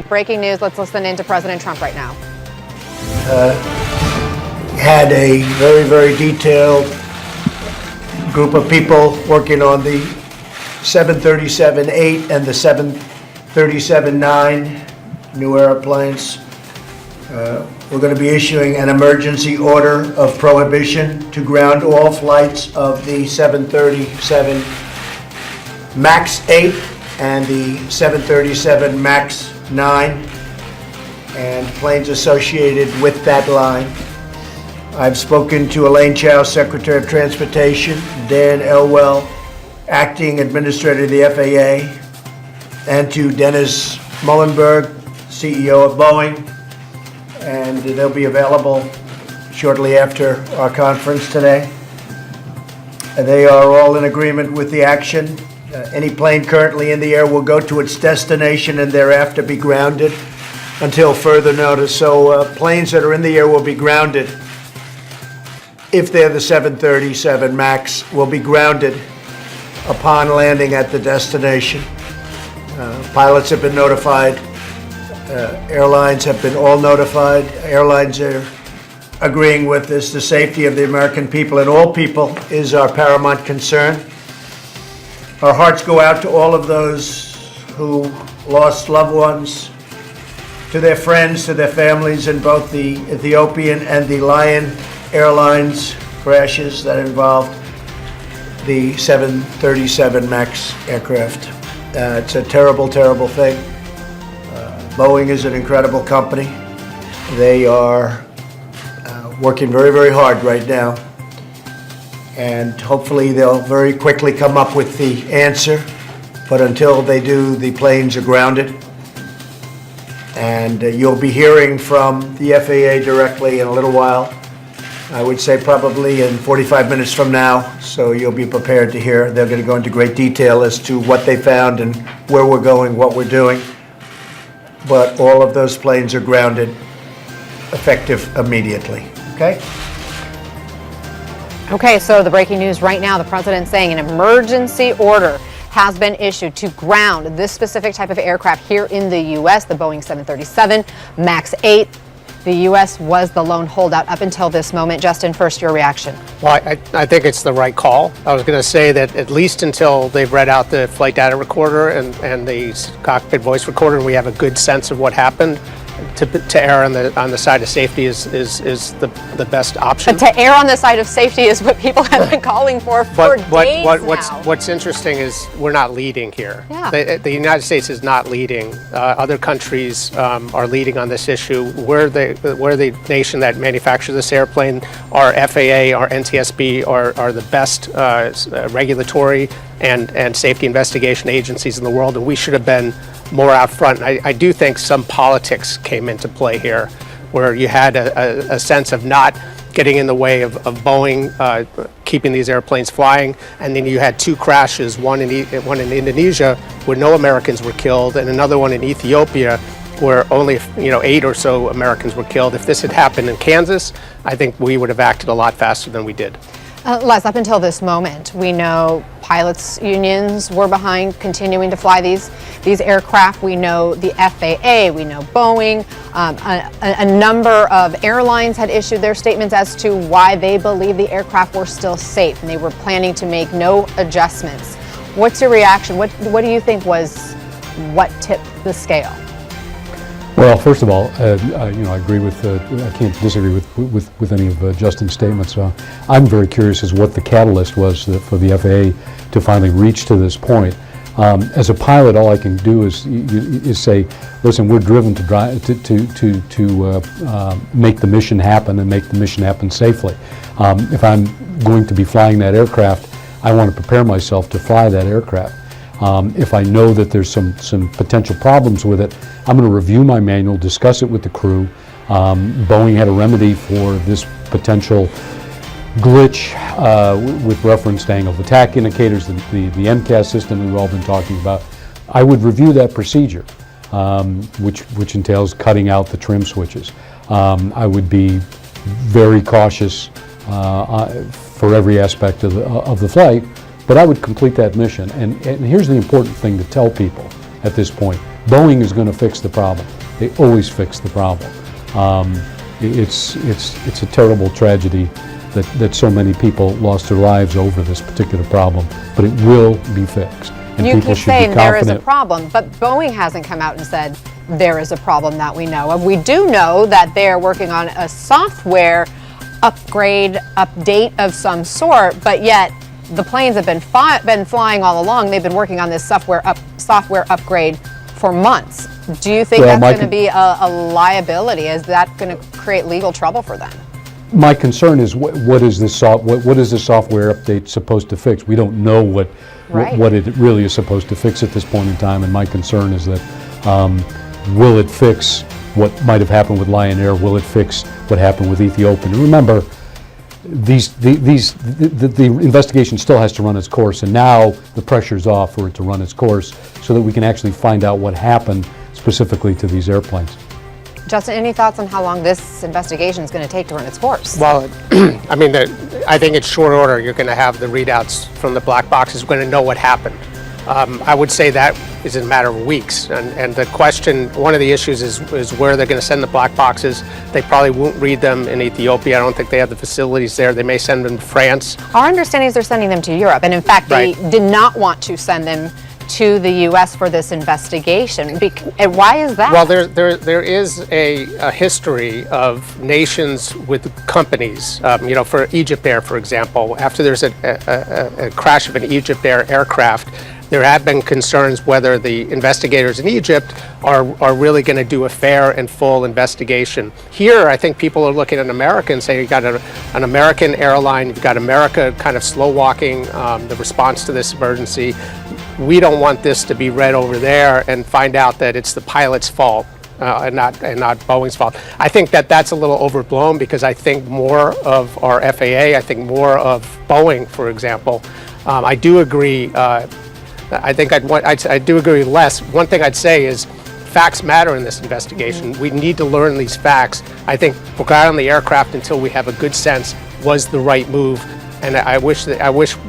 Breaking news, let's listen in to President Trump right now. Had a very, very detailed group of people working on the 737-8 and the 737-9 new airplanes. We're going to be issuing an emergency order of prohibition to ground all flights of the 737 MAX 8 and the 737 MAX 9 and planes associated with that line. I've spoken to Elaine Chao, Secretary of Transportation, Dan Elwell, Acting Administrator of the FAA, and to Dennis Muhlenberg, CEO of Boeing, and they'll be available shortly after our conference today. They are all in agreement with the action. Any plane currently in the air will go to its destination and thereafter be grounded until further notice. So planes that are in the air will be grounded. If they're the 737 MAX, will be grounded upon landing at the destination. Pilots have been notified. Airlines have been all notified. Airlines are agreeing with this. The safety of the American people and all people is our paramount concern. Our hearts go out to all of those who lost loved ones, to their friends, to their families in both the Ethiopian and the Lion Airlines crashes that involved the 737 MAX aircraft. It's a terrible, terrible thing. Boeing is an incredible company. They are working very, very hard right now. And hopefully they'll very quickly come up with the answer. But until they do, the planes are grounded. And you'll be hearing from the FAA directly in a little while. I would say probably in 45 minutes from now, so you'll be prepared to hear. They're going to go into great detail as to what they found and where we're going, what we're doing. But all of those planes are grounded, effective immediately. Okay? Okay, so the breaking news right now, the president saying an emergency order has been issued to ground this specific type of aircraft here in the U.S., the Boeing 737 MAX 8. The U.S. was the lone holdout up until this moment. Justin, first, your reaction. Well, I think it's the right call. I was going to say that at least until they've read out the flight data recorder and the cockpit voice recorder, and we have a good sense of what happened, to err on the side of safety is the best option. But to err on the side of safety is what people have been calling for days now. What's interesting is we're not leading here. Yeah. The United States is not leading. Other countries are leading on this issue. We're the nation that manufactures this airplane. Our FAA, our NTSB are the best regulatory and safety investigation agencies in the world, and we should have been more out front. I do think some politics came into play here, where you had a sense of not getting in the way of Boeing keeping these airplanes flying, and then you had two crashes, one in Indonesia where no Americans were killed, and another one in Ethiopia where only 8 or so Americans were killed. If this had happened in Kansas, I think we would have acted a lot faster than we did. Les, up until this moment, we know pilots' unions were behind continuing to fly these aircraft. We know the FAA, we know Boeing. A number of airlines had issued their statements as to why they believe the aircraft were still safe, and they were planning to make no adjustments. What's your reaction? What do you think was what tipped the scale? Well, first of all, I agree with. I can't disagree with any of Justin's statements. I'm very curious as what the catalyst was for the FAA to finally reach to this point. As a pilot, all I can do is say, listen, we're driven to make the mission happen and make the mission happen safely. If I'm going to be flying that aircraft, I want to prepare myself to fly that aircraft. If I know that there's some potential problems with it, I'm going to review my manual, discuss it with the crew. Boeing had a remedy for this potential glitch with reference to angle of attack indicators, the MCAS system we've all been talking about. I would review that procedure, which entails cutting out the trim switches. I would be very cautious for every aspect of the flight, but I would complete that mission. And here's the important thing to tell people at this point. Boeing is going to fix the problem. they always fix the problem. It's a terrible tragedy that so many people lost their lives over this particular problem, but it will be fixed. And You people keep should be saying there is a confident. problem, but Boeing hasn't come out and said there is a problem that we know of. We do know that they're working on a software update of some sort, but yet the planes have been flying all along. They've been working on this software upgrade for months. Do you think Well, that's going to be a liability? Is that going to create legal trouble for them? My concern is what is this software update supposed to fix? We don't know what it really is supposed to fix at this point in time, and my concern is that will it fix what might have happened with Lion Air? Will it fix what happened with Ethiopian? And remember, the investigation still has to run its course, and now the pressure's off for it to run its course so that we can actually find out what happened specifically to these airplanes. Justin, any thoughts on how long this investigation is going to take to run its course? Well, I mean, I think in short order, you're going to have the readouts from the black boxes. We're going to know what happened. I would say that is in a matter of weeks. And the question, one of the issues is where they're going to send the black boxes. They probably won't read them in Ethiopia. I don't think they have the facilities there. They may send them to France. Our understanding is they're sending them to Europe, and in fact, they did not want to send them to the U.S. for this investigation. And why is that? Well, there is a history of nations with companies. For Egypt Air, for example, after there's a crash of an Egypt Air aircraft, there have been concerns whether the investigators in Egypt are really going to do a fair and full investigation. Here, I think people are looking at America and saying you've got an American airline, you've got America kind of slow walking the response to this emergency. We don't want this to be read over there and find out that it's the pilot's fault and not Boeing's fault. I think that's a little overblown because I think more of our FAA, I think more of Boeing, for example. I do agree. I do agree less. One thing I'd say is facts matter in this investigation. We need to learn these facts. I think guard on the aircraft until we have a good sense was the right move. And I wish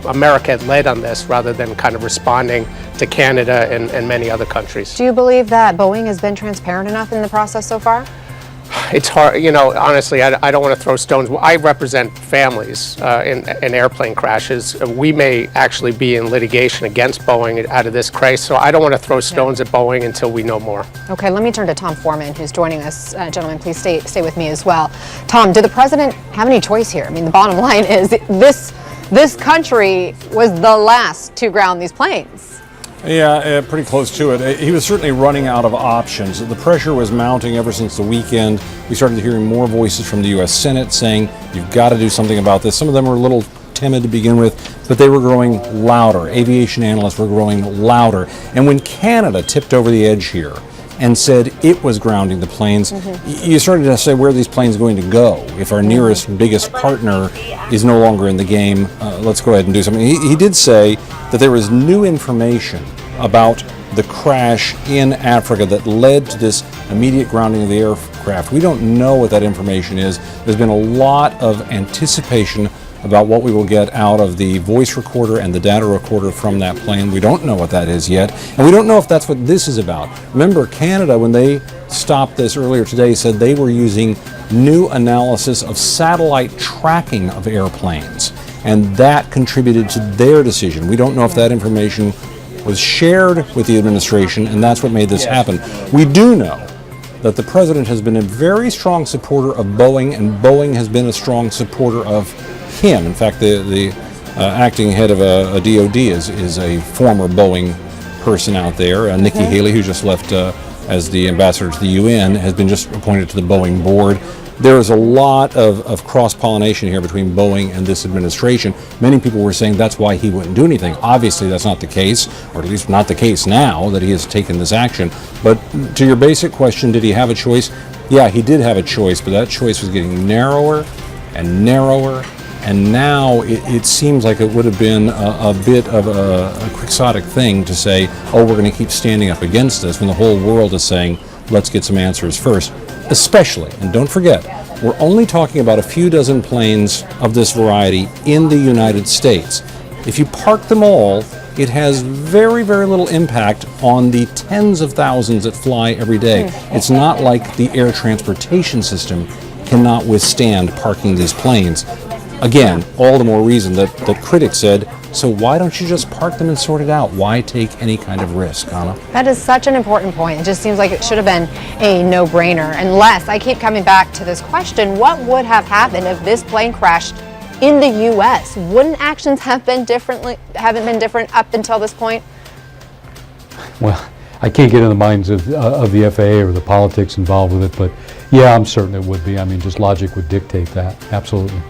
America had led on this rather than kind of responding to Canada and many other countries. Do you believe that Boeing has been transparent enough in the process so far? It's hard, honestly, I don't want to throw stones. I represent families in airplane crashes. We may actually be in litigation against Boeing out of this crisis, so I don't want to throw stones at Boeing until we know more. Okay, let me turn to Tom Foreman, who's joining us. Gentlemen, please stay with me as well. Tom, did the president have any choice here? I mean, the bottom line is this country was the last to ground these planes. Yeah, pretty close to it. He was certainly running out of options. The pressure was mounting ever since the weekend. We started hearing more voices from the U.S. Senate saying, you've got to do something about this. Some of them were a little timid to begin with, but they were growing louder. Aviation analysts were growing louder. And when Canada tipped over the edge here and said it was grounding the planes, you started to say, where are these planes going to go? If our nearest, biggest partner is no longer in the game, let's go ahead and do something. He did say that there was new information about the crash in Africa that led to this immediate grounding of the aircraft. We don't know what that information is. There's been a lot of anticipation about what we will get out of the voice recorder and the data recorder from that plane. We don't know what that is yet, and we don't know if that's what this is about. Remember, Canada, when they stopped this earlier today, said they were using new analysis of satellite tracking of airplanes, and that contributed to their decision. We don't know if that information was shared with the administration, and that's what made this happen. We do know that the president has been a very strong supporter of Boeing, and Boeing has been a strong supporter of him. In fact, the acting head of a DOD is a former Boeing person out there. Nikki Haley, who just left as the ambassador to the UN, has been just appointed to the Boeing board. There is a lot of cross-pollination here between Boeing and this administration. Many people were saying that's why he wouldn't do anything. Obviously, that's not the case, or at least not the case now that he has taken this action. But to your basic question, did he have a choice? Yeah, he did have a choice, but that choice was getting narrower and narrower. And now it seems like it would have been a bit of a quixotic thing to say, oh, we're going to keep standing up against this, when the whole world is saying, let's get some answers first. Especially, and don't forget, we're only talking about a few dozen planes of this variety in the United States. If you park them all it has very, very little impact on the tens of thousands that fly every day. It's not like the air transportation system cannot withstand parking these planes. Again, all the more reason that critics said, so why don't you just park them and sort it out? Why take any kind of risk, Anna? That is such an important point. It just seems like it should have been a no-brainer. Unless, I keep coming back to this question, what would have happened if this plane crashed in the U.S.? Wouldn't actions haven't been different up until this point? Well, I can't get in the minds of the FAA or the politics involved with it, but yeah, I'm certain it would be. I mean, just logic would dictate that, absolutely.